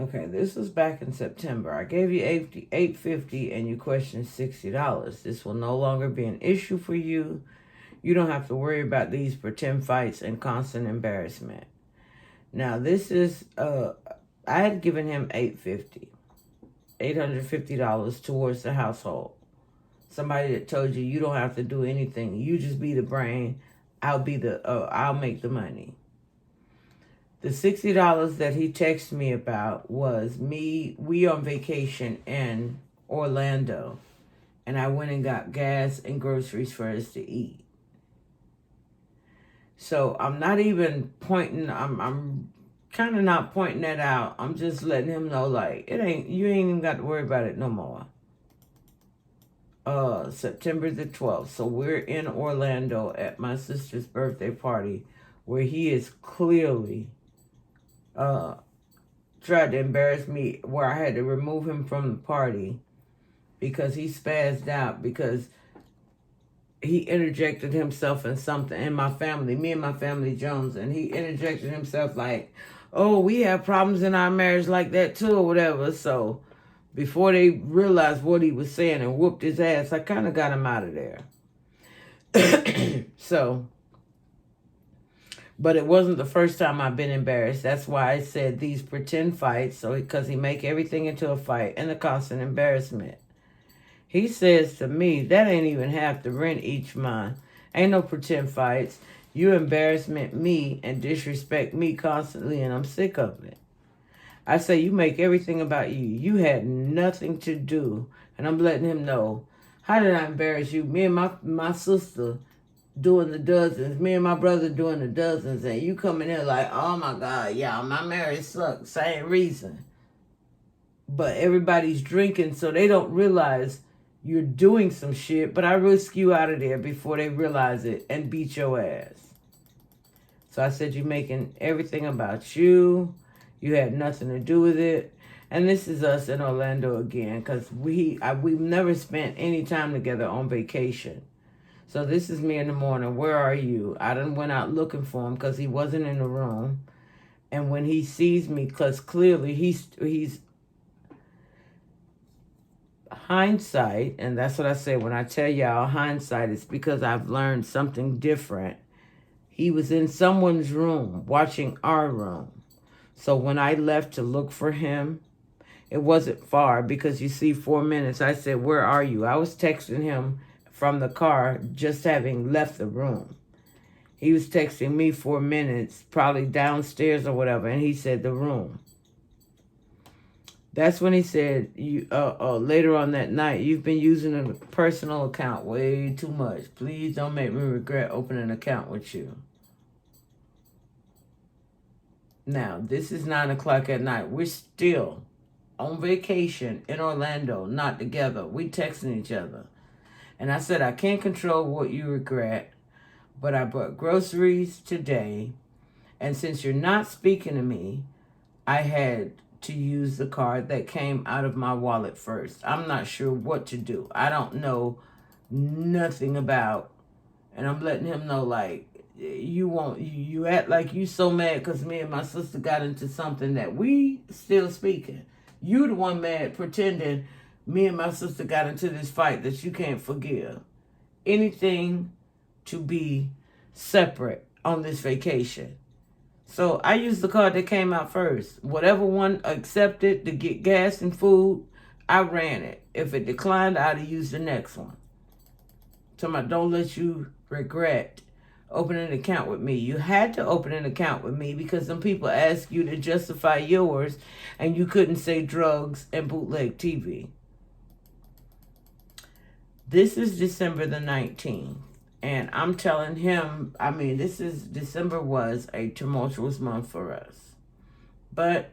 Okay, this was back in September. I gave you $850 and you questioned $60. This will no longer be an issue for you. You don't have to worry about these pretend fights and constant embarrassment. Now, this is I had given him $850 towards the household. Somebody that told you don't have to do anything. You just be the brain. I'll make the money. The $60 that he texted me about was we on vacation in Orlando, and I went and got gas and groceries for us to eat. So I'm not even pointing, I'm kind of not pointing that out. I'm just letting him know, like, you ain't even got to worry about it no more. September the 12th. So we're in Orlando at my sister's birthday party where he is clearly tried to embarrass me, where I had to remove him from the party because he spazzed out because he interjected himself in something in my family, me and my family Jones, and he interjected himself like, oh, we have problems in our marriage like that too or whatever. So before they realized what he was saying and whooped his ass, I kind of got him out of there. So, but it wasn't the first time I've been embarrassed. That's why I said these pretend fights, so because he make everything into a fight and a constant embarrassment. He says to me, that ain't even half the rent each month. Ain't no pretend fights. You embarrassment me and disrespect me constantly, and I'm sick of it. I say, you make everything about you. You had nothing to do. And I'm letting him know, how did I embarrass you? Me and my sister doing the dozens. Me and my brother doing the dozens. And you come in here like, oh my God, yeah, my marriage sucks. Same reason. But everybody's drinking, so they don't realize you're doing some shit. But I risk you out of there before they realize it and beat your ass. So I said, you're making everything about you. You had nothing to do with it. And this is us in Orlando again, because we've never spent any time together on vacation. So this is me in the morning. Where are you? I done went out looking for him because he wasn't in the room. And when he sees me, because clearly he's hindsight, and that's what I say when I tell y'all hindsight, it's because I've learned something different. He was in someone's room watching our room. So when I left to look for him, it wasn't far because you see 4 minutes. I said, where are you? I was texting him from the car, just having left the room. He was texting me 4 minutes, probably downstairs or whatever, and he said the room. That's when he said, later on that night, you've been using a personal account way too much. Please don't make me regret opening an account with you. Now, this is 9 o'clock at night. We're still on vacation in Orlando, not together. We texting each other. And I said, I can't control what you regret, but I bought groceries today. And since you're not speaking to me, I had to use the card that came out of my wallet first. I'm not sure what to do. I don't know nothing about, and I'm letting him know, like, you act like you so mad because me and my sister got into something that we still speaking. You the one mad pretending me and my sister got into this fight that you can't forgive. Anything to be separate on this vacation. So I used the card that came out first. Whatever one accepted to get gas and food, I ran it. If it declined, I'd have used the next one. So I don't let you regret opening an account with me. You had to open an account with me because some people asked you to justify yours and you couldn't say drugs and bootleg TV. This is December the 19th. And I'm telling him, December was a tumultuous month for us. But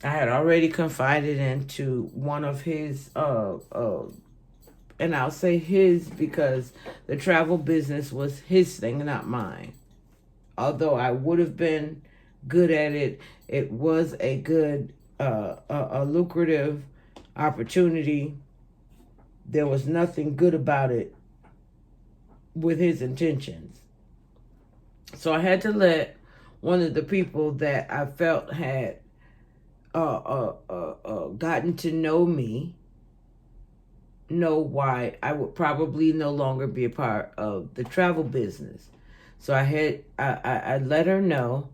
I had already confided into one of his, and I'll say his because the travel business was his thing, not mine. Although I would have been good at it, it was a good, a lucrative opportunity. There was nothing good about it with his intentions. So I had to let one of the people that I felt had gotten to know me, know why I would probably no longer be a part of the travel business. So I let her know,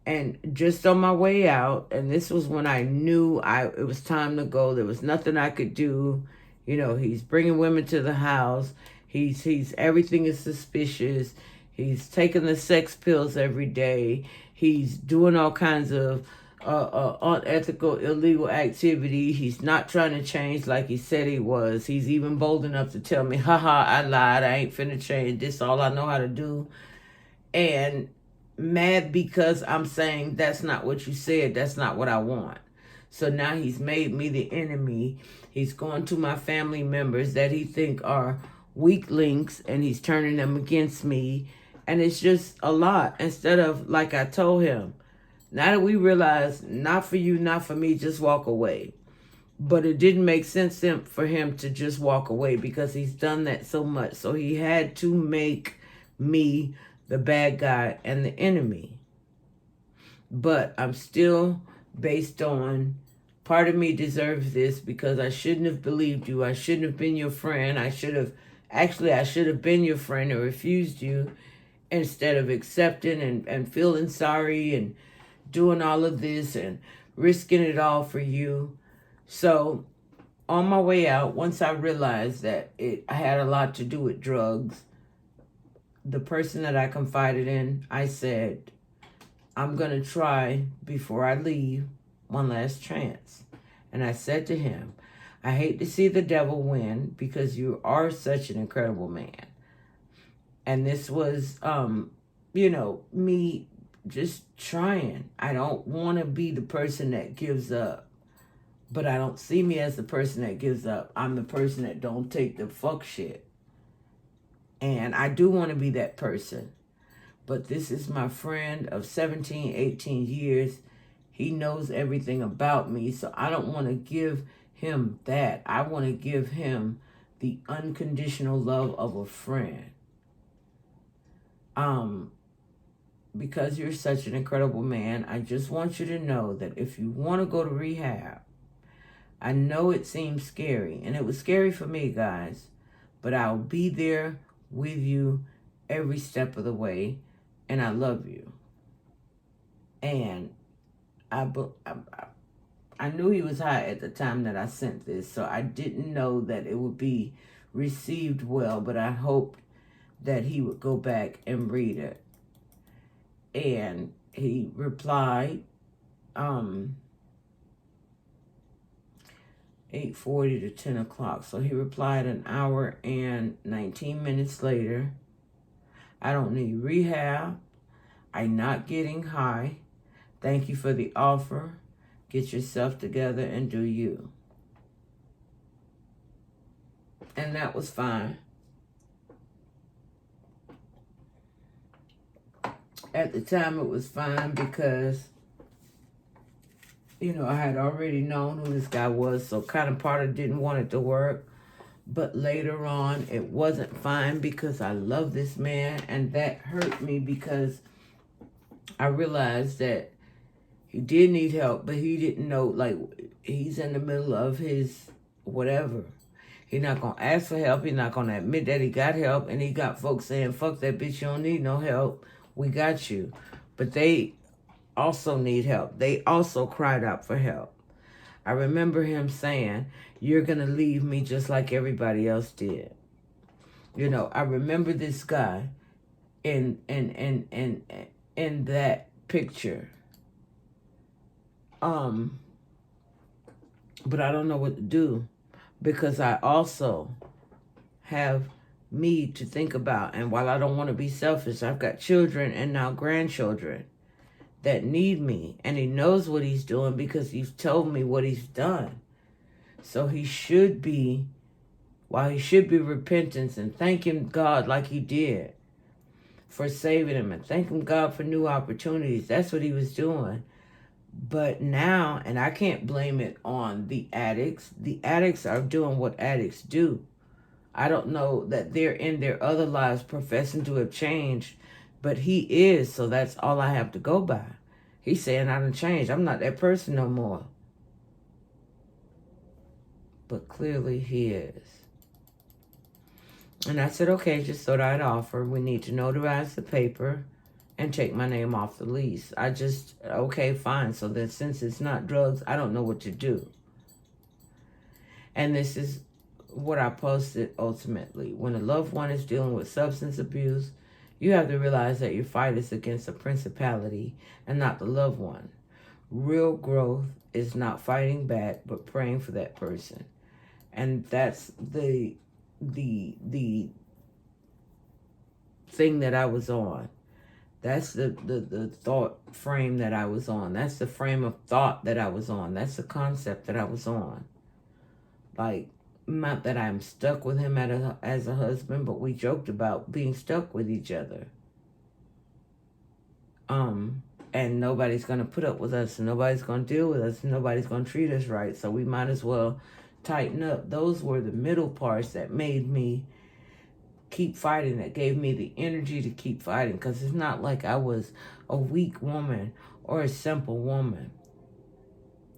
and just on my way out, and this was when I knew it was time to go. There was nothing I could do. You know, he's bringing women to the house. He's everything is suspicious. He's taking the sex pills every day. He's doing all kinds of unethical, illegal activity. He's not trying to change like he said he was. He's even bold enough to tell me, haha, I lied. I ain't finna change. This all I know how to do. And mad because I'm saying that's not what you said. That's not what I want. So now he's made me the enemy. He's going to my family members that he think are weak links, and he's turning them against me. And it's just a lot. Instead of, like I told him, now that we realize, not for you, not for me, just walk away. But it didn't make sense for him to just walk away because he's done that so much. So he had to make me the bad guy and the enemy. But I'm still based on, part of me deserves this because I shouldn't have believed you. I shouldn't have been your friend. I should have been your friend and refused you instead of accepting and feeling sorry and doing all of this and risking it all for you. So on my way out, once I realized that I had a lot to do with drugs, the person that I confided in, I said, I'm going to try, before I leave, one last chance. And I said to him, I hate to see the devil win because you are such an incredible man. And this was, me just trying. I don't want to be the person that gives up. But I don't see me as the person that gives up. I'm the person that don't take the fuck shit. And I do want to be that person. But this is my friend of 17, 18 years. He knows everything about me. So I don't want to give him that. I want to give him the unconditional love of a friend. Because you're such an incredible man, I just want you to know that if you want to go to rehab, I know it seems scary. And it was scary for me, guys. But I'll be there with you every step of the way, and I love you. And I knew he was high at the time that I sent this, so I didn't know that it would be received well, but I hoped that he would go back and read it. And he replied, 8:40 to 10 o'clock. So he replied an hour and 19 minutes later. I don't need rehab. I'm not getting high. Thank you for the offer. Get yourself together and do you. And that was fine. At the time, it was fine because, I had already known who this guy was, so kind of part of didn't want it to work. But later on, it wasn't fine because I love this man, and that hurt me because I realized that he did need help, but he didn't know, like, he's in the middle of his whatever. He's not going to ask for help. He's not going to admit that he got help, and he got folks saying, fuck that bitch, you don't need no help. We got you. But they also need help. They also cried out for help. I remember him saying, you're going to leave me just like everybody else did. I remember this guy in that picture. But I don't know what to do because I also have me to think about. And while I don't want to be selfish, I've got children and now grandchildren that need me. And he knows what he's doing because he's told me what he's done. So he should be repentance and thanking God like he did for saving him and thanking God for new opportunities. That's what he was doing. But now, and I can't blame it on the addicts. The addicts are doing what addicts do. I don't know that they're in their other lives professing to have changed, but he is, so that's all I have to go by. He's saying I done changed. I'm not that person no more. but clearly he is. And I said, okay, just thought I'd offer. We need to notarize the paper and take my name off the lease. Okay, fine. So then since it's not drugs, I don't know what to do. And this is what I posted ultimately. When a loved one is dealing with substance abuse, you have to realize that your fight is against a principality and not the loved one. Real growth is not fighting back, but praying for that person. And that's the thing that I was on. That's the thought frame that I was on. That's the frame of thought that I was on. That's the concept that I was on. Like, not that I'm stuck with him as a husband, but we joked about being stuck with each other. And nobody's going to put up with us, and nobody's going to deal with us, and nobody's going to treat us right, so we might as well tighten up. Those were the middle parts that made me keep fighting, that gave me the energy to keep fighting, because it's not like I was a weak woman or a simple woman.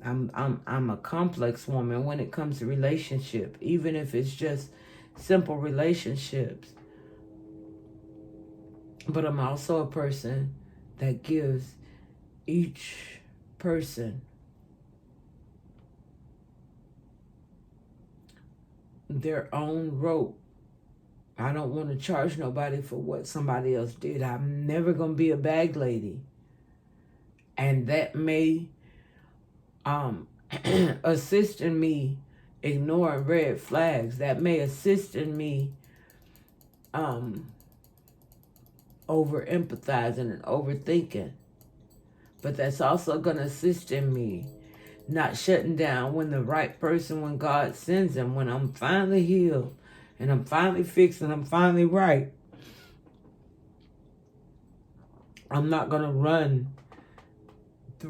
I'm a complex woman when it comes to relationship, even if it's just simple relationships. But I'm also a person that gives each person their own rope. I don't want to charge nobody for what somebody else did. I'm never going to be a bag lady. And that may assist in me ignoring red flags. That may assist in me over empathizing and overthinking. But that's also going to assist in me not shutting down when the right person, when God sends them, when I'm finally healed and I'm finally fixed and I'm finally right. I'm not going to run the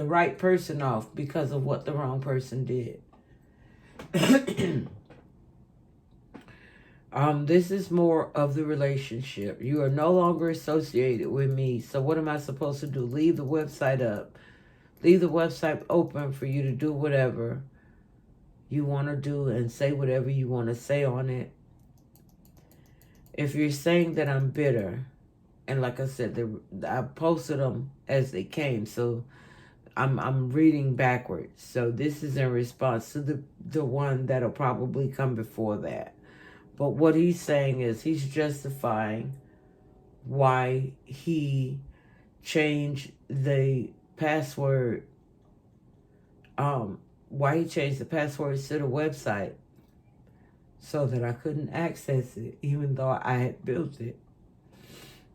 right person off because of what the wrong person did. This is more of the relationship. You are no longer associated with me. So what am I supposed to do? Leave the website up. Leave the website open for you to do whatever you want to do and say whatever you want to say on it. If you're saying that I'm bitter, and like I said, I posted them as they came, so I'm reading backwards. So this is in response to the one that'll probably come before that. But what he's saying is he's justifying why he changed the password. Why he changed the passwords to the website so that I couldn't access it, even though I had built it.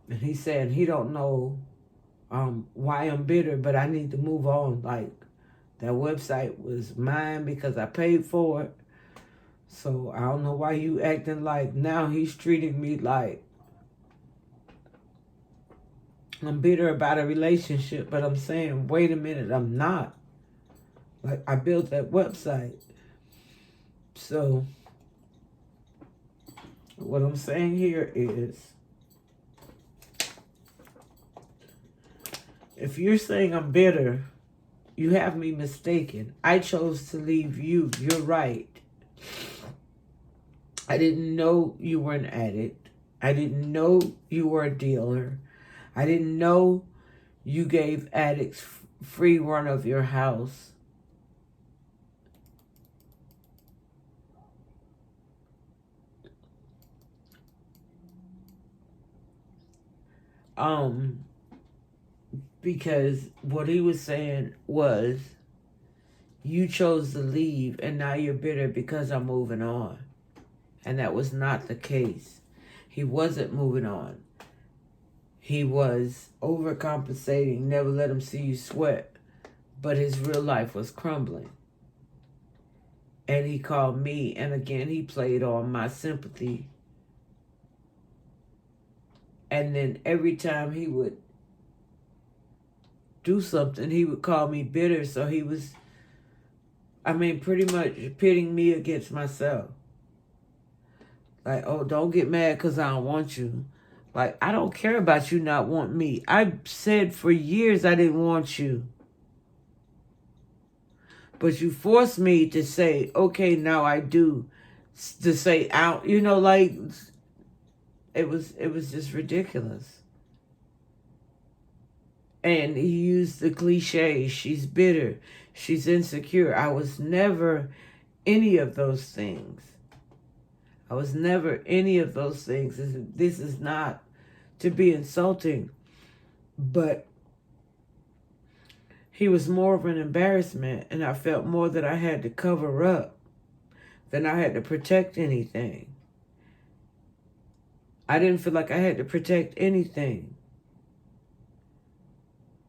And he said he don't know why I'm bitter, but I need to move on. Like, that website was mine because I paid for it. So I don't know why you acting like now he's treating me like I'm bitter about a relationship, but I'm saying, wait a minute, I'm not. Like, I built that website. So what I'm saying here is, if you're saying I'm bitter, you have me mistaken. I chose to leave you. You're right. I didn't know you were an addict. I didn't know you were a dealer. I didn't know you gave addicts free run of your house. Because what he was saying was, you chose to leave and now you're bitter because I'm moving on. And that was not the case. He wasn't moving on. He was overcompensating, never let him see you sweat. But his real life was crumbling. And he called me, and again, he played on my sympathy. And then every time he would do something, he would call me bitter. So he was, pretty much pitting me against myself. Like, oh, don't get mad because I don't want you. Like, I don't care about you not wanting me. I said for years I didn't want you. But you forced me to say, okay, now I do. To say out, you know, like, it was just ridiculous. And he used the cliche, she's bitter, she's insecure. I was never any of those things. I was never any of those things. This is not to be insulting, but he was more of an embarrassment, and I felt more that I had to cover up than I had to protect anything. I didn't feel like I had to protect anything.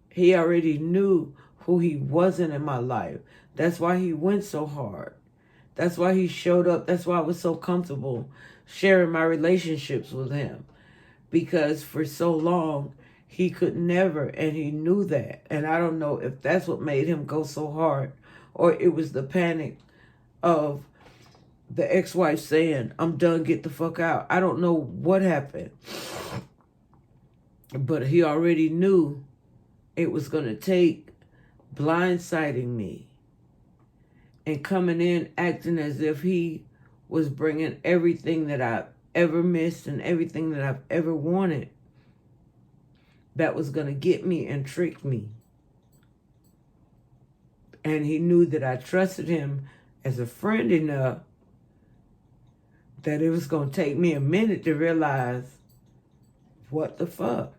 He already knew who he wasn't in my life. That's why he went so hard. That's why he showed up. That's why I was so comfortable sharing my relationships with him. Because for so long, he could never, and he knew that. And I don't know if that's what made him go so hard, or it was the panic of the ex-wife saying, I'm done, get the fuck out. I don't know what happened. But he already knew it was going to take blindsiding me and coming in acting as if he was bringing everything that I've ever missed and everything that I've ever wanted that was going to get me and trick me. And he knew that I trusted him as a friend enough that it was going to take me a minute to realize what the fuck.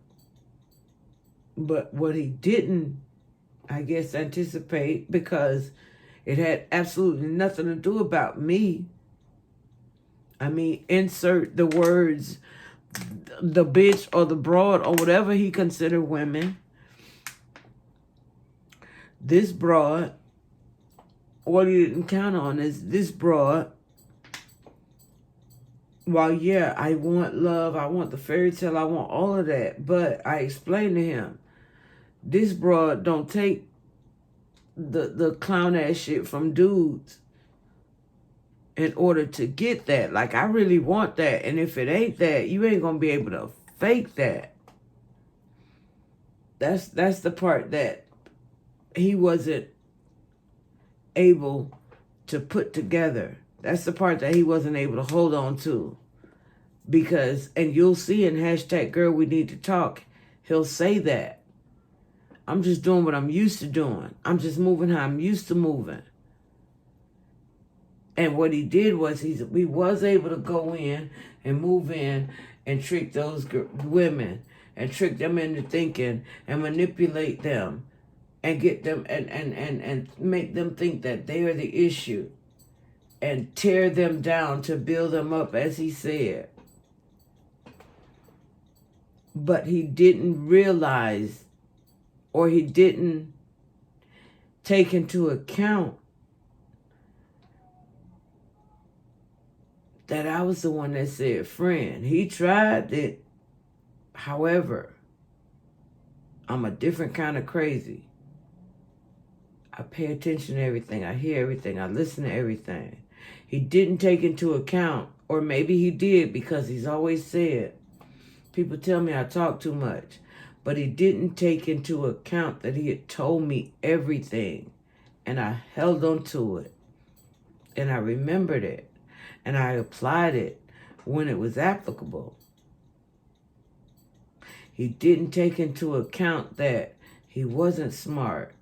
But what he didn't, I guess, anticipate, because it had absolutely nothing to do about me. I mean, insert the words, the bitch or the broad or whatever he considered women. This broad, what he didn't count on is this broad. While, yeah, I want love, I want the fairy tale, I want all of that. But I explained to him, this broad don't take the clown ass shit from dudes in order to get that. Like, I really want that. And if it ain't that, you ain't going to be able to fake that. That's the part that he wasn't able to put together. That's the part that he wasn't able to hold on to. Because, and you'll see in hashtag girl we need to talk, he'll say that. I'm just doing what I'm used to doing. I'm just moving how I'm used to moving. And what he did was he was able to go in and move in and trick those women and trick them into thinking and manipulate them and get them and make them think that they are the issue and tear them down to build them up, as he said. But he didn't realize, or he didn't take into account, that I was the one that said, friend. He tried it. However, I'm a different kind of crazy. I pay attention to everything. I hear everything. I listen to everything. He didn't take into account, or maybe he did because he's always said, people tell me I talk too much. But he didn't take into account that he had told me everything. And I held on to it. And I remembered it. And I applied it when it was applicable. He didn't take into account that he wasn't smart,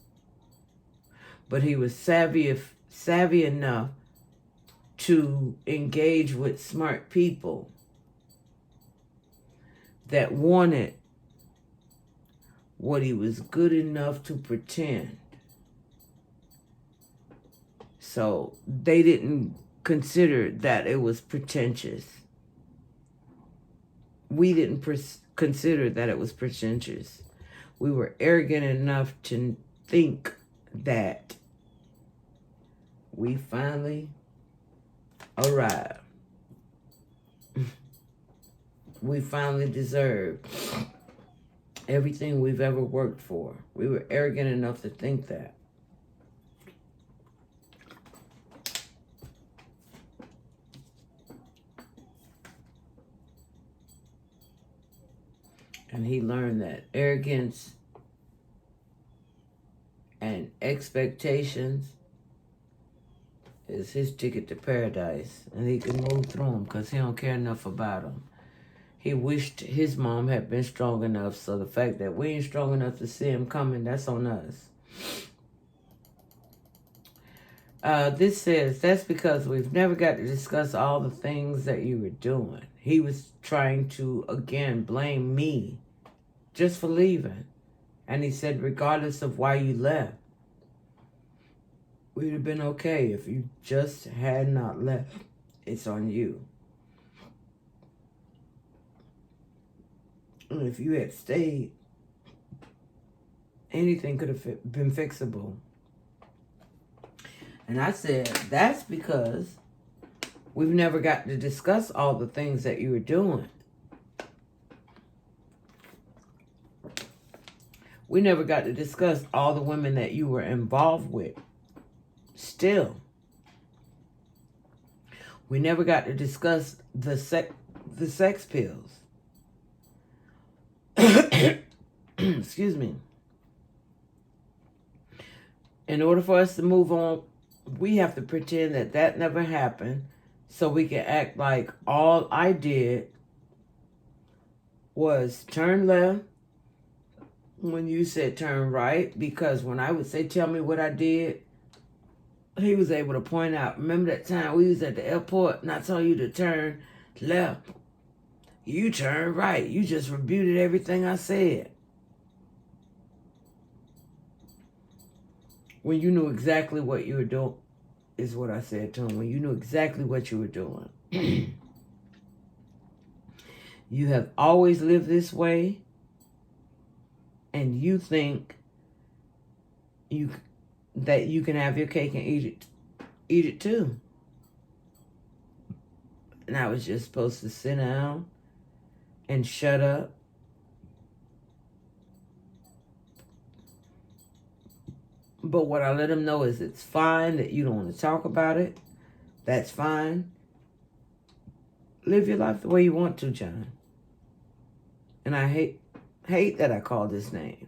but he was savvy enough to engage with smart people that wanted what he was good enough to pretend. So they didn't consider that it was pretentious. We didn't consider that it was pretentious. We were arrogant enough to think that we finally arrived. We finally deserved everything we've ever worked for. We were arrogant enough to think that. And he learned that arrogance and expectations is his ticket to paradise, and he can move through them because he don't care enough about them. He wished his mom had been strong enough, so the fact that we ain't strong enough to see him coming, that's on us. This says, that's because we've never got to discuss all the things that you were doing. He was trying to, again, blame me just for leaving. And he said, regardless of why you left, we'd have been okay if you just had not left. It's on you. And if you had stayed, anything could have been fixable. And I said, that's because we've never got to discuss all the things that you were doing. We never got to discuss all the women that you were involved with. Still. We never got to discuss the sex pills. Excuse me. In order for us to move on, we have to pretend that that never happened so we can act like all I did was turn left when you said turn right, because when I would say, tell me what I did, he was able to point out, remember that time we was at the airport and I told you to turn left? You turned right. You just refuted everything I said. When you knew exactly what you were doing, is what I said to him. When you knew exactly what you were doing. You have always lived this way, and you think that you can have your cake and eat it too. And I was just supposed to sit down and shut up. But what I let him know is it's fine that you don't want to talk about it. That's fine. Live your life the way you want to, John. And I hate that I called his name.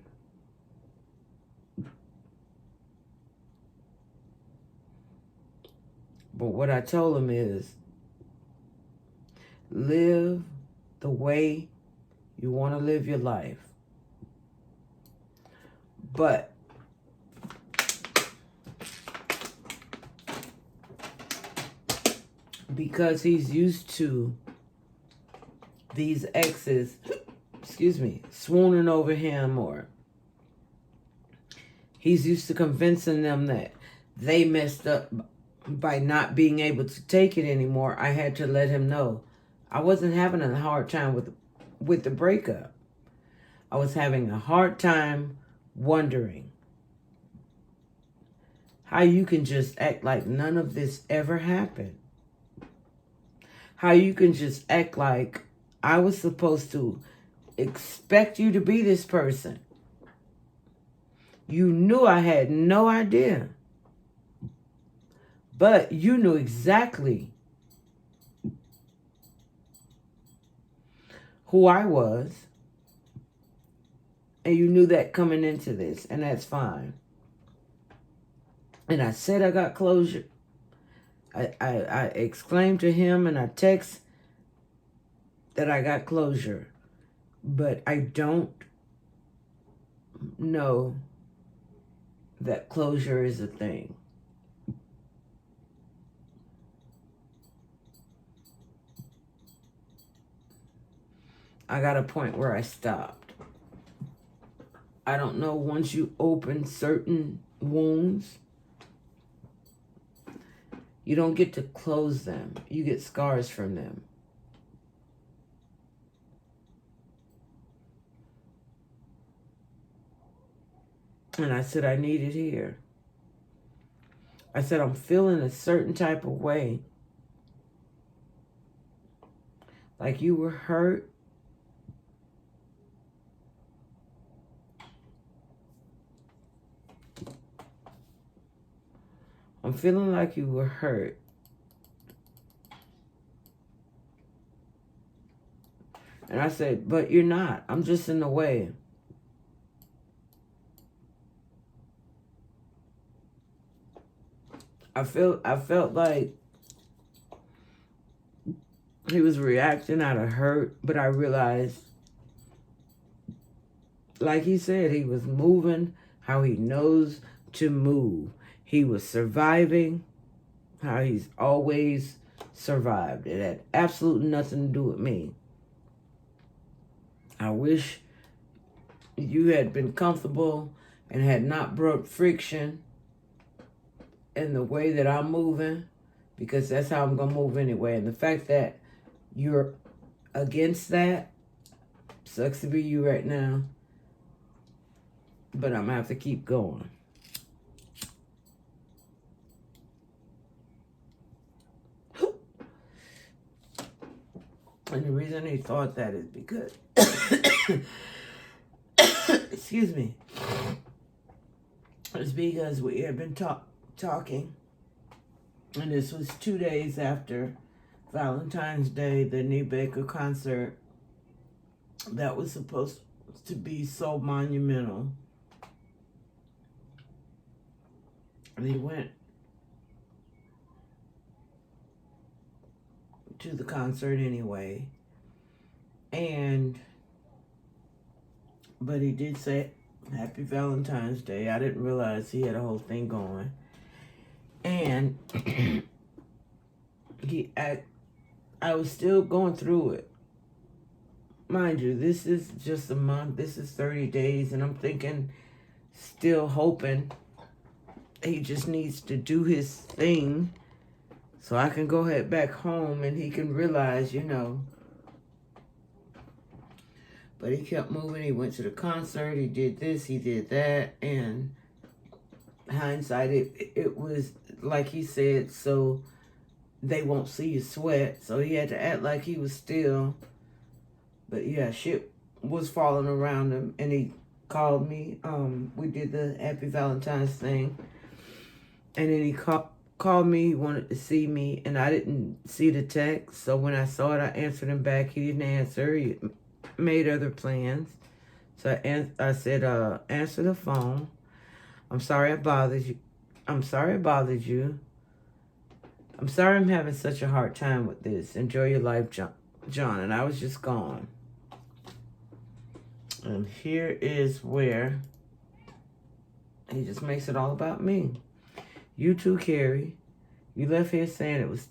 But what I told him is, live the way you want to live your life. But because he's used to these exes, swooning over him, or he's used to convincing them that they messed up by not being able to take it anymore, I had to let him know I wasn't having a hard time with the breakup. I was having a hard time wondering how you can just act like none of this ever happened. How you can just act like I was supposed to expect you to be this person. You knew I had no idea. But you knew exactly who I was. And you knew that coming into this. And that's fine. And I said I got closure. I exclaimed to him and I text that I got closure. But I don't know that closure is a thing. I got a point where I stopped. I don't know, once you open certain wounds, you don't get to close them. You get scars from them. And I said, I need it here. I said, I'm feeling a certain type of way. Like you were hurt. I'm feeling like you were hurt. And I said, but you're not. I'm just in the way. I felt like he was reacting out of hurt, but I realized, like he said, he was moving how he knows to move. He was surviving how he's always survived. It had absolutely nothing to do with me. I wish you had been comfortable and had not brought friction in the way that I'm moving, because that's how I'm going to move anyway. And the fact that you're against that sucks to be you right now, but I'm going to have to keep going. And the reason he thought that is because, excuse me, it's because we had been talking, and this was 2 days after Valentine's Day, the New Baker concert that was supposed to be so monumental. And he went to the concert anyway, but he did say Happy Valentine's Day. I didn't realize he had a whole thing going. And I was still going through it. Mind you, this is just a month. This is 30 days. And I'm thinking, still hoping he just needs to do his thing so I can go ahead back home and he can realize, But he kept moving. He went to the concert. He did this. He did that. And hindsight, it was like he said, so they won't see you sweat. So he had to act like he was still. But yeah, shit was falling around him. And he called me. We did the Happy Valentine's thing. And then he called me. He wanted to see me. And I didn't see the text. So when I saw it, I answered him back. He didn't answer. He made other plans. So I said, answer the phone. I'm sorry I bothered you. I'm sorry I bothered you. I'm sorry I'm having such a hard time with this. Enjoy your life, John. And I was just gone. And here is where he just makes it all about me. You too, Carrie. You left here saying it was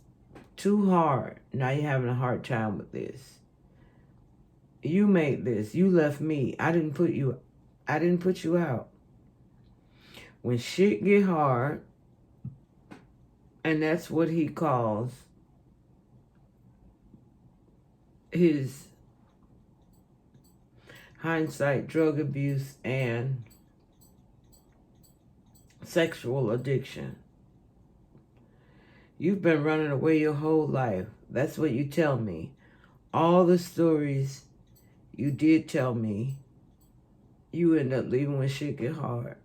too hard. Now you're having a hard time with this. You made this. You left me. I didn't put you out. When shit get hard, and that's what he calls his hindsight drug abuse and sexual addiction. You've been running away your whole life. That's what you tell me. All the stories you did tell me, you end up leaving when shit get hard.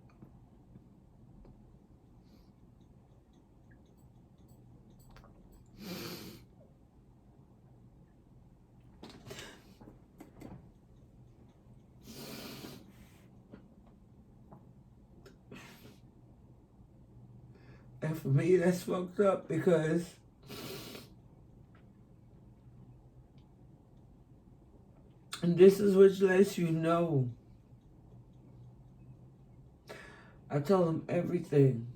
And for me, that's fucked up because and this is what lets you know. I told him everything.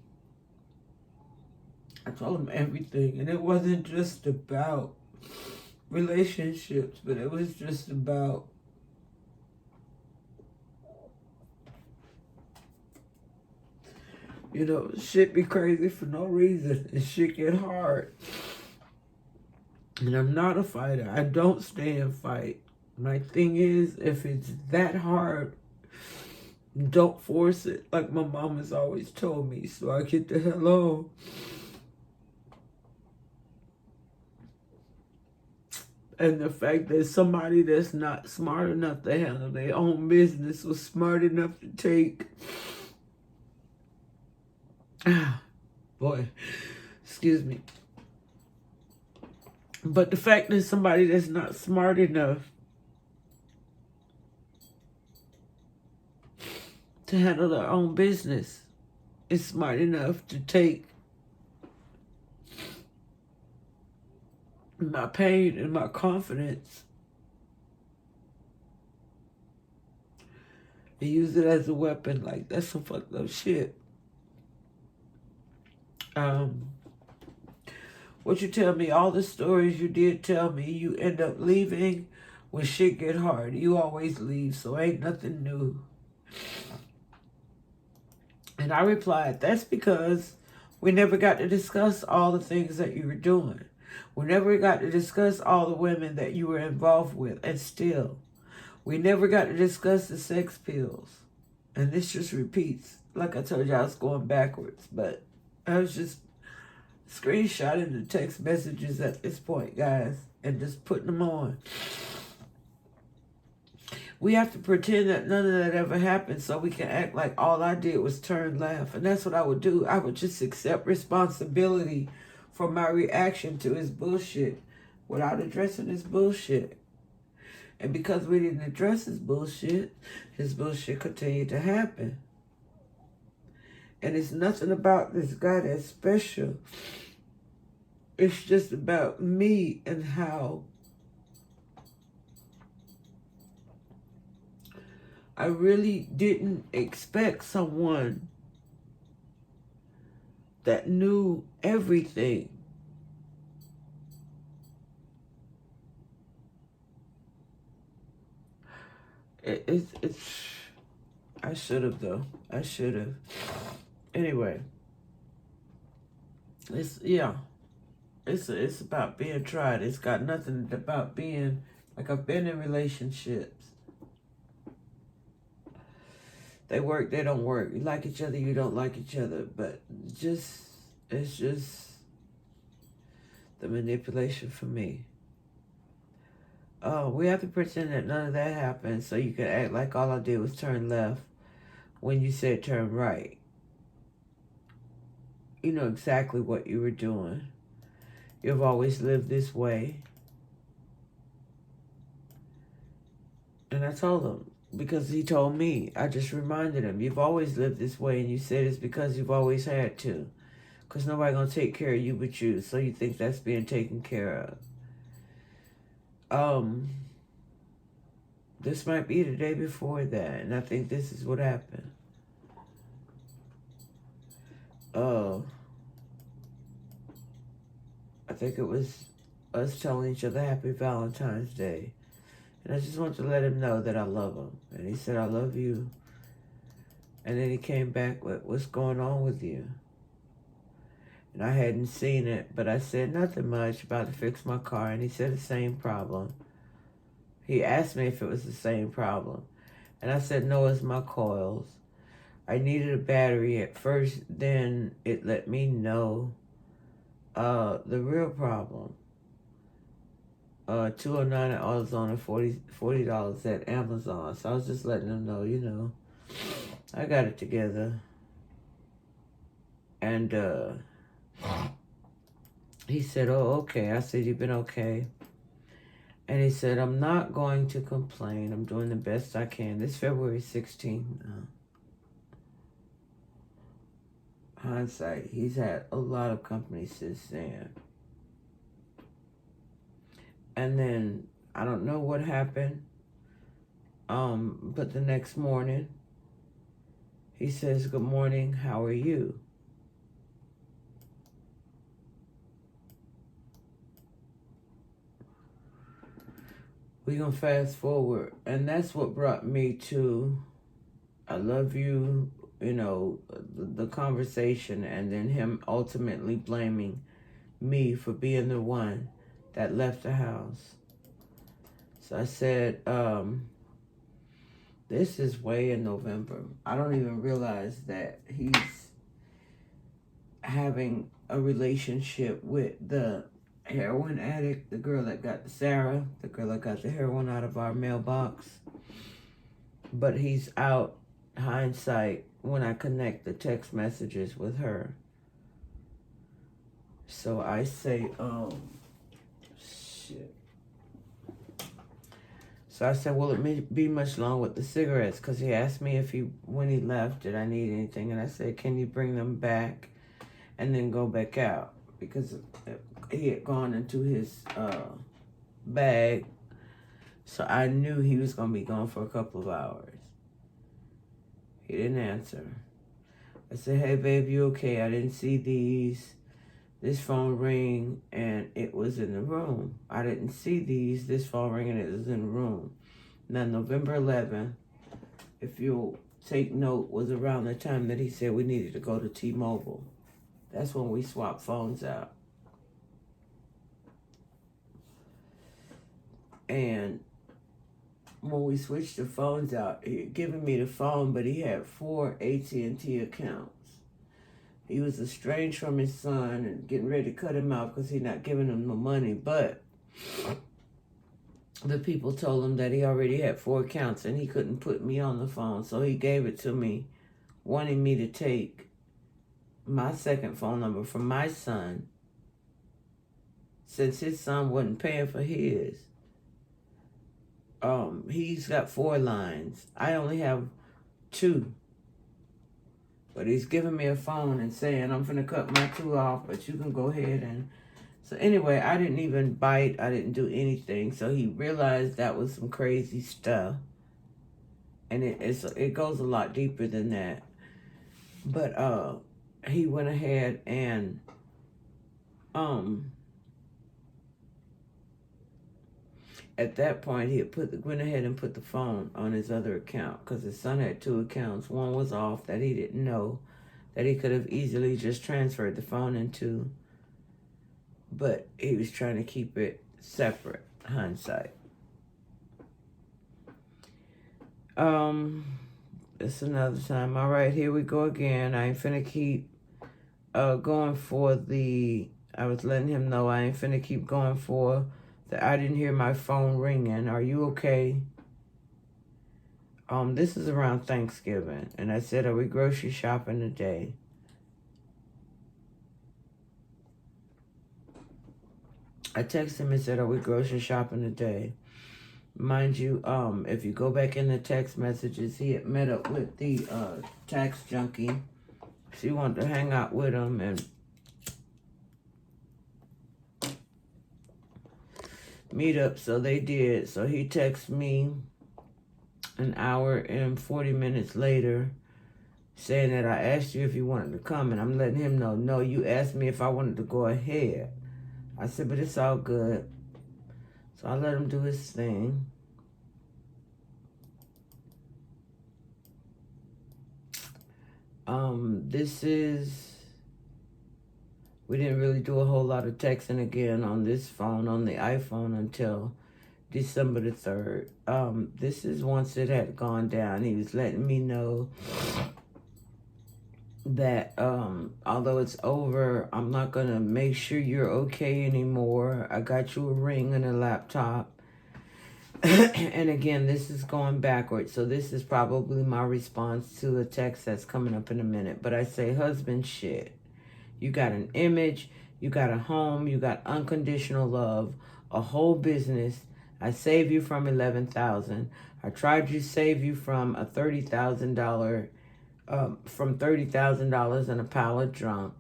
And it wasn't just about relationships, but it was just about shit be crazy for no reason and shit get hard. And I'm not a fighter. I don't stay and fight. My thing is, if it's that hard, don't force it, like my mom has always told me, so I get the hell on. And the fact that somebody that's not smart enough to handle their own business was smart enough to take, boy, excuse me. But the fact that somebody that's not smart enough to handle their own business is smart enough to take my pain and my confidence and use it as a weapon. Like, that's some fucked up shit. What you tell me, all the stories you did tell me, you end up leaving when shit get hard. You always leave, so ain't nothing new. And I replied, that's because we never got to discuss all the things that you were doing. We never got to discuss all the women that you were involved with. And still, we never got to discuss the sex pills. And this just repeats. Like I told you, I was going backwards. But I was just screenshotting the text messages at this point, guys. And just putting them on. We have to pretend that none of that ever happened so we can act like all I did was turn left. And that's what I would do. I would just accept responsibility for my reaction to his bullshit without addressing his bullshit. And because we didn't address his bullshit continued to happen. And it's nothing about this guy that's special. It's just about me and how I really didn't expect someone that knew everything. It's I should have, though. I should have. Anyway, it's about being tried. It's got nothing about being, like, I've been in relationships. They work, they don't work. You like each other, you don't like each other. But it's just the manipulation for me. We have to pretend that none of that happened so you can act like all I did was turn left when you said turn right. You know exactly what you were doing. You've always lived this way. And I told him, because he told me, I just reminded him, you've always lived this way, and you said it's because you've always had to. Because nobody going to take care of you but you, so you think that's being taken care of. This might be the day before that, and I think this is what happened. I think it was us telling each other Happy Valentine's Day. And I just want to let him know that I love him. And he said, I love you. And then he came back with, what's going on with you? And I hadn't seen it, but I said nothing much, about to fix my car. And he said the same problem. He asked me if it was the same problem. And I said, no, it's my coils. I needed a battery at first, then it let me know the real problem. $209 at AutoZone and $40 at Amazon. So I was just letting them know, you know, I got it together. And he said, oh, okay. I said, you've been okay. And he said, I'm not going to complain. I'm doing the best I can. This February 16th. Hindsight, he's had a lot of company since then. And then, I don't know what happened, but the next morning, he says, good morning, how are you? We're going to fast forward. And that's what brought me to, I love you, you know, the conversation, and then him ultimately blaming me for being the one that left the house. So I said, this is way in November. I don't even realize that he's having a relationship with the heroin addict, the girl that got Sarah, the girl that got the heroin out of our mailbox. But he's out, hindsight, when I connect the text messages with her. So I say, shit. So I said, will it be much longer with the cigarettes? Because he asked me when he left, did I need anything? And I said, can you bring them back and then go back out? because he had gone into his bag. So I knew he was going to be gone for a couple of hours. He didn't answer. I said, hey, babe, you okay? I didn't see this phone ring, and it was in the room. I didn't see this phone ring, and it was in the room. Now, November 11th, if you'll take note, was around the time that he said we needed to go to T-Mobile. That's when we swapped phones out. And when we switched the phones out, he had given me the phone, but he had 4 AT&T accounts. He was estranged from his son and getting ready to cut him out because he's not giving him the money. But the people told him that he already had 4 accounts and he couldn't put me on the phone. So he gave it to me, wanting me to take my second phone number from my son, since his son wasn't paying for his. He's got 4 lines. I only have 2. But he's giving me a phone and saying, I'm going to cut my 2 off, but you can go ahead and... So anyway, I didn't even bite. I didn't do anything. So he realized that was some crazy stuff. And it goes a lot deeper than that. But he went ahead and... At that point, he had went ahead and put the phone on his other account because his son had 2 accounts. One was off that he didn't know, that he could have easily just transferred the phone into, but he was trying to keep it separate. Hindsight. It's another time. All right, here we go again. I ain't finna keep going for the... I was letting him know I ain't finna keep going for... I didn't hear my phone ringing. Are you okay? This is around Thanksgiving. And I said, are we grocery shopping today? I texted him and said, are we grocery shopping today? Mind you, if you go back in the text messages, he had met up with the tax junkie. She wanted to hang out with him and meet up, so they did. So he texted me an hour and 40 minutes later saying that I asked you if you wanted to come, and I'm letting him know, no, you asked me if I wanted to go ahead. I said, but it's all good. So I let him do his thing. We didn't really do a whole lot of texting again on this phone, on the iPhone, until December the 3rd. This is once it had gone down. He was letting me know that although it's over, I'm not going to make sure you're okay anymore. I got you a ring and a laptop. And again, this is going backwards. So this is probably my response to a text that's coming up in a minute. But I say, husband shit. You got an image, you got a home, you got unconditional love, a whole business. I saved you from $11,000. I tried to save you from a $30,000, from $30,000 and a pile of junk.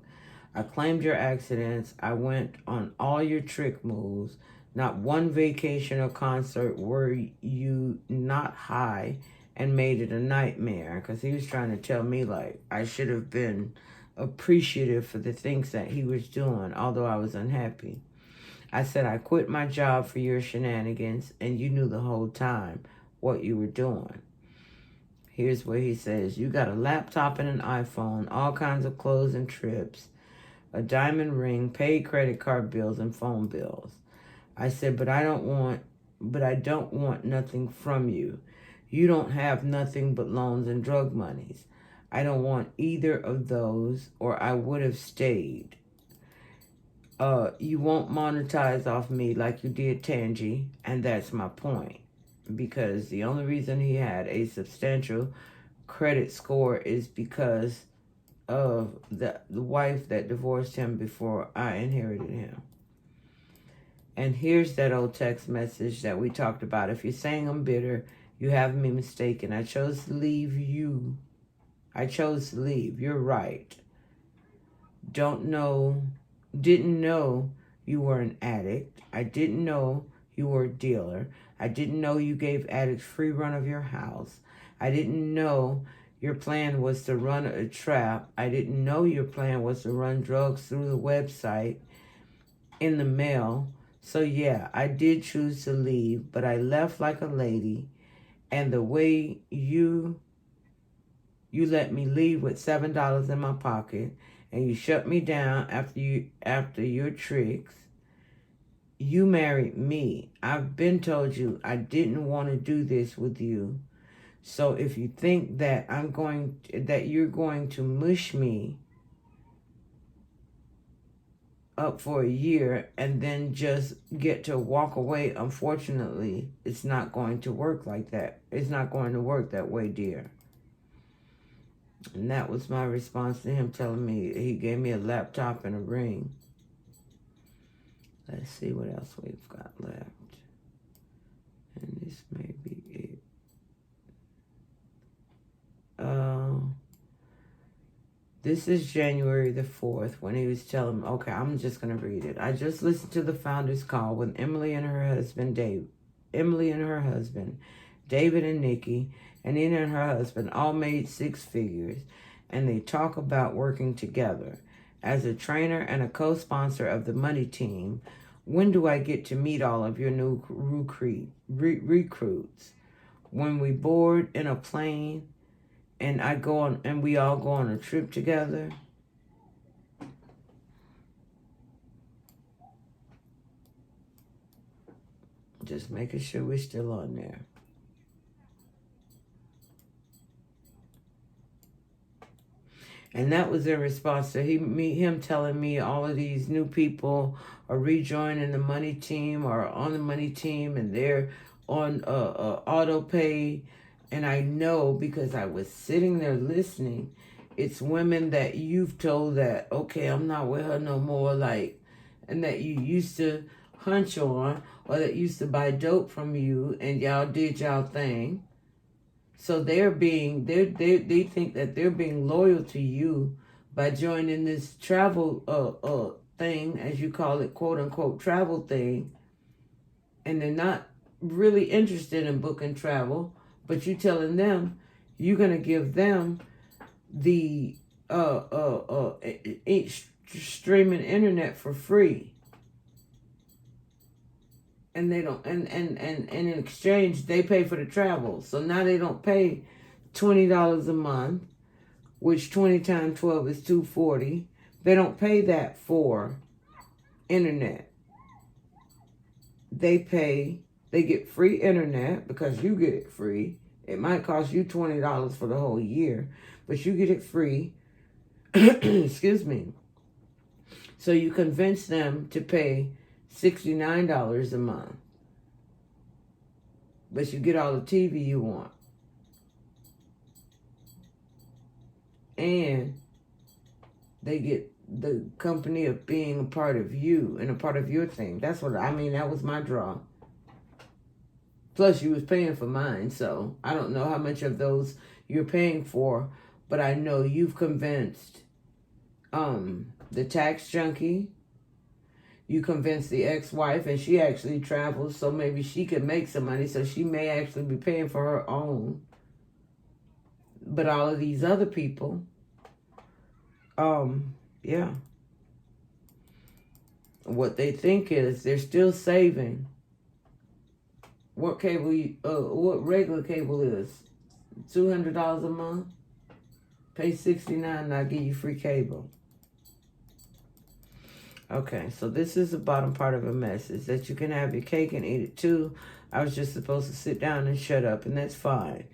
I claimed your accidents. I went on all your trick moves. Not one vacation or concert were you not high and made it a nightmare. Because he was trying to tell me, like, I should have been appreciative for the things that he was doing, although I was unhappy. I said I quit my job for your shenanigans, and you knew the whole time what you were doing. Here's where he says, you got a laptop and an iPhone, all kinds of clothes and trips, a diamond ring, paid credit card bills, and phone bills. I said, but I don't want nothing from you. You don't have nothing but loans and drug monies. I don't want either of those, or I would have stayed. You won't monetize off me like you did Tangi, and that's my point. Because the only reason he had a substantial credit score is because of the wife that divorced him before I inherited him. And here's that old text message that we talked about. If you're saying I'm bitter, you have me mistaken. I chose to leave you. I chose to leave. You're right. Don't know didn't know you were an addict. I didn't know you were a dealer. I didn't know you gave addicts free run of your house. I didn't know your plan was to run a trap. I didn't know your plan was to run drugs through the website in the mail. So yeah, I did choose to leave, but I left like a lady. And the way you let me leave with $7 in my pocket, and you shut me down after your tricks. You married me. I've been told you I didn't want to do this with you. So if you think that you're going to mush me up for a year and then just get to walk away, unfortunately, it's not going to work like that. It's not going to work that way, dear. And that was my response to him telling me he gave me a laptop and a ring. Let's see what else we've got left. And this may be it. This is January the 4th when he was telling me, okay, I'm just going to read it. I just listened to the founders call with Emily and her husband, David, David and Nikki, and Nina and her husband all made 6 figures, and they talk about working together. As a trainer and a co-sponsor of the Money Team, when do I get to meet all of your new recruits? When we board in a plane and we all go on a trip together? Just making sure we're still on there. And that was in response to him telling me all of these new people are rejoining the Money Team or on the Money Team, and they're on auto pay. And I know because I was sitting there listening, it's women that you've told that, okay, I'm not with her no more, and that you used to hunch on, or that used to buy dope from you, and y'all did y'all thing. So they think that they're being loyal to you by joining this travel thing, as you call it, quote unquote travel thing, and they're not really interested in booking travel, but you telling them you're gonna give them the streaming internet for free. And they don't, and in exchange, they pay for the travel. So now they don't pay $20 a month, which 20 times 12 is $240. They don't pay that for internet. They get free internet because you get it free. It might cost you $20 for the whole year, but you get it free. Excuse me. So you convince them to pay $69 a month, but you get all the TV you want, and they get the company of being a part of you and a part of your thing. That's what I mean. That was my draw. Plus, you was paying for mine, so I don't know how much of those you're paying for, but I know you've convinced the tax junkie. You convinced the ex-wife, and she actually travels, so maybe she could make some money, so she may actually be paying for her own. But all of these other people, yeah. What they think is they're still saving. What regular cable is? $200 a month? Pay $69 and I'll give you free cable. Okay, so this is the bottom part of a message, that you can have your cake and eat it too. I was just supposed to sit down and shut up, and that's fine.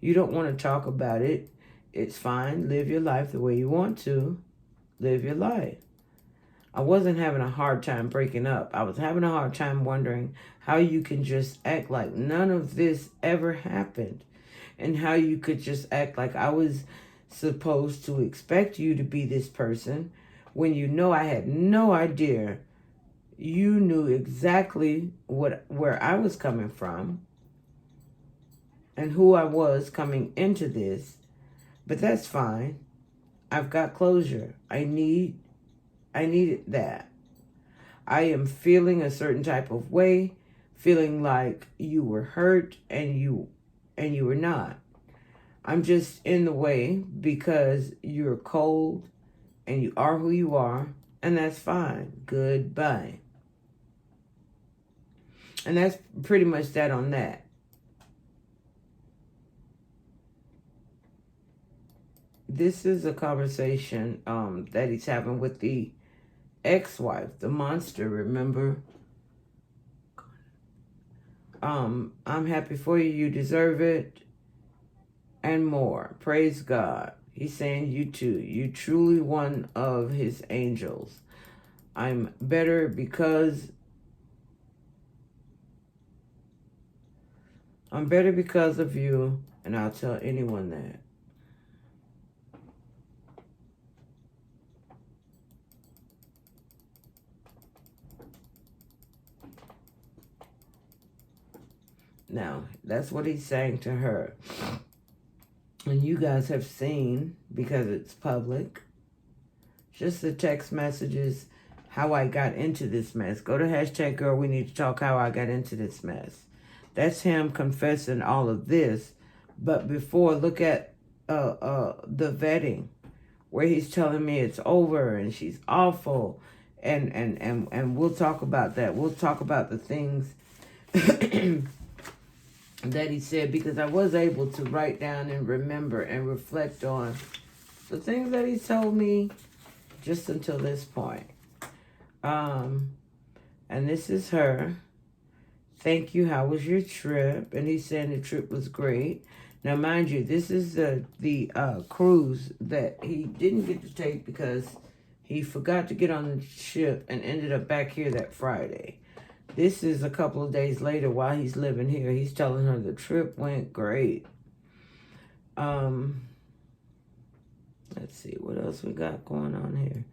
You don't want to talk about it. It's fine. Live your life the way you want to. Live your life. I wasn't having a hard time breaking up. I was having a hard time wondering how you can just act like none of this ever happened, and how you could just act like I was supposed to expect you to be this person when you know I had no idea. You knew exactly where I was coming from and who I was coming into this. But that's fine. I've got closure. I need I needed that. I am feeling a certain type of way, feeling like you were hurt and you were not. I'm just in the way because you're cold and you are who you are, and that's fine. Goodbye. And that's pretty much that on that. This is a conversation that he's having with the ex-wife, the monster, remember? I'm happy for you. You deserve it. And more. Praise God. He's saying you too. You truly one of his angels. I'm better because of you, and I'll tell anyone that. Now, that's what he's saying to her. And you guys have seen, because it's public, just the text messages, how I got into this mess. Go to hashtag girl, we need to talk how I got into this mess. That's him confessing all of this. But before, look at the vetting, where he's telling me it's over and she's awful. And we'll talk about that. We'll talk about the things that he said, because I was able to write down and remember and reflect on the things that he told me just until this point. And this is her. Thank you. How was your trip? And he's saying the trip was great. Now, mind you, this is the cruise that he didn't get to take because he forgot to get on the ship and ended up back here that Friday. This is a couple of days later while he's living here. He's telling her the trip went great. Let's see, what else we got going on here?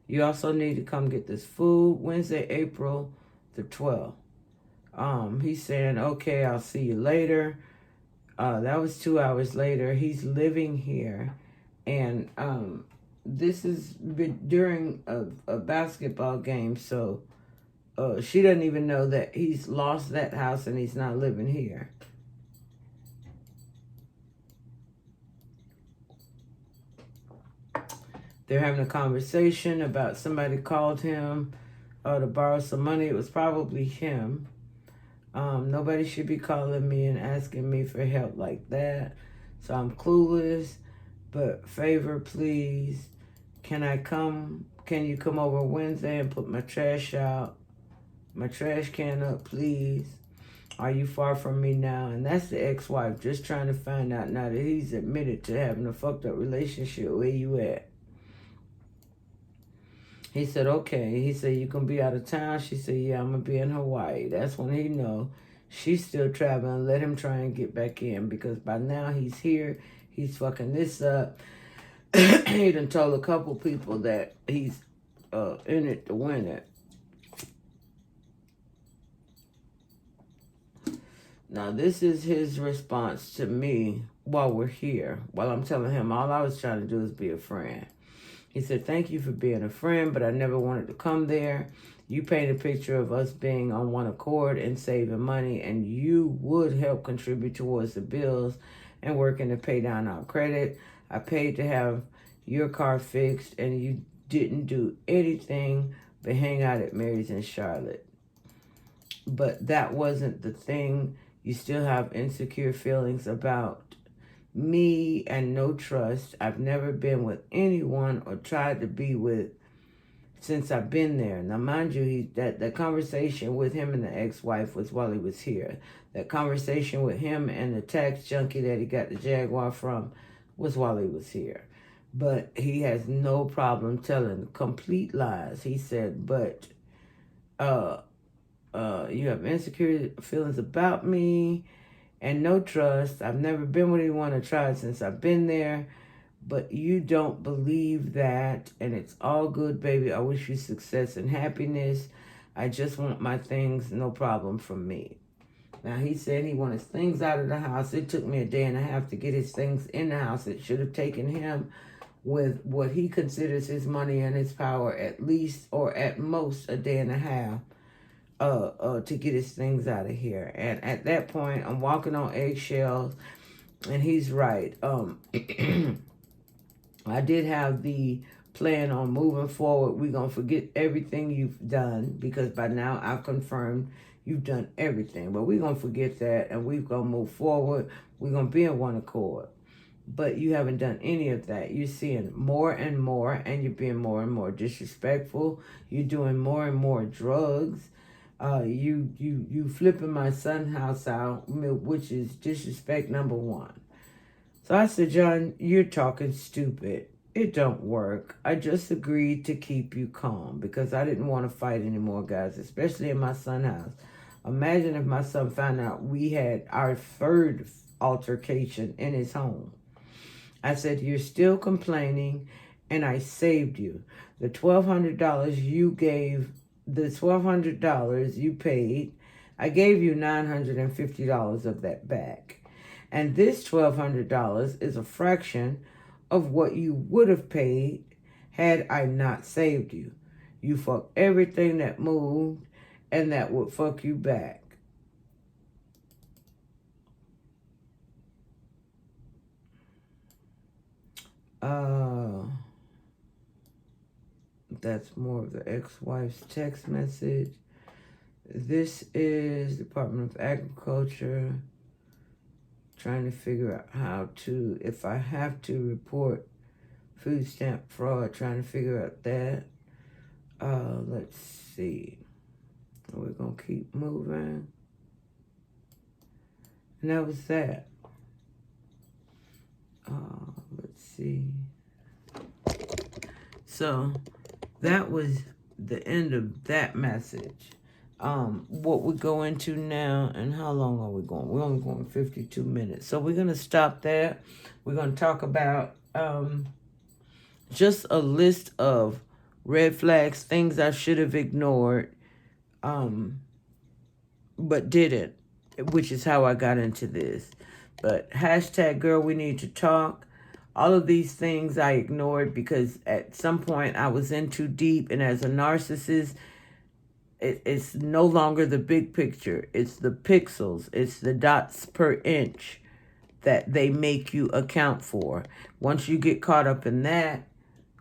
You also need to come get this food Wednesday, April the 12th. He's saying, okay, I'll see you later. That was 2 hours later. He's living here. And this is during a basketball game, so she doesn't even know that he's lost that house and he's not living here. They're having a conversation about somebody called him to borrow some money. It was probably him. Nobody should be calling me and asking me for help like that. So I'm clueless, but favor, please. Can you come over Wednesday and put my trash out? My trash can up, please. Are you far from me now? And that's the ex-wife just trying to find out now that he's admitted to having a fucked up relationship. Where you at? He said, okay. He said, you gonna be out of town? She said, yeah, I'm gonna be in Hawaii. That's when he know she's still traveling. Let him try and get back in, because by now he's here. He's fucking this up. He done told a couple people that he's in it to win it. Now, this is his response to me while we're here. While I'm telling him all I was trying to do is be a friend. He said, thank you for being a friend, but I never wanted to come there. You paint a picture of us being on one accord and saving money, and you would help contribute towards the bills and working to pay down our credit. I paid to have your car fixed, and you didn't do anything but hang out at Mary's in Charlotte. But that wasn't the thing. You still have insecure feelings about me and no trust. I've never been with anyone or tried to be with since I've been there. Now, mind you, that conversation with him and the ex-wife was while he was here. That conversation with him and the tax junkie that he got the Jaguar from was while he was here. But he has no problem telling complete lies. He said, but you have insecure feelings about me and no trust. I've never been with anyone or tried since I've been there, but you don't believe that, and it's all good, baby. I wish you success and happiness. I just want my things, no problem from me. Now, he said he wanted his things out of the house. It took me a day and a half to get his things in the house. It should have taken him with what he considers his money and his power, at least or at most a day and a half, to get his things out of here. And at that point, I'm walking on eggshells, and he's right. I did have the plan on moving forward. We're going to forget everything you've done, because by now I've confirmed you've done everything. But we're going to forget that, and we're going to move forward. We're going to be in one accord. But you haven't done any of that. You're seeing more and more, and you're being more and more disrespectful. You're doing more and more drugs. You flipping my son's house out, which is disrespect number one. So I said, John, you're talking stupid. It don't work. I just agreed to keep you calm because I didn't want to fight anymore, guys, especially in my son's house. Imagine if my son found out we had our third altercation in his home. I said, you're still complaining, and I saved you. The $1,200 you gave, the $1,200 you paid, I gave you $950 of that back. And this $1,200 is a fraction of what you would have paid had I not saved you. You fuck everything that moved, and that would fuck you back. That's more of the ex-wife's text message. This is Department of Agriculture trying to figure out how to, if I have to report food stamp fraud, trying to figure out that. Let's see. We're going to keep moving. And that was that. Let's see. So that was the end of that message. What we go into now, and how long are we going? We're only going 52 minutes. So we're going to stop there. We're going to talk about just a list of red flags, things I should have ignored, but didn't, which is how I got into this. But hashtag girl, we need to talk. All of these things I ignored because at some point I was in too deep, and as a narcissist, it's no longer the big picture. It's the pixels. It's the dots per inch that they make you account for. Once you get caught up in that,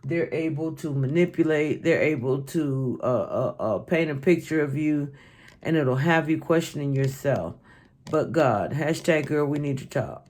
they're able to manipulate. They're able to paint a picture of you, and it'll have you questioning yourself. But God, hashtag girl, we need to talk.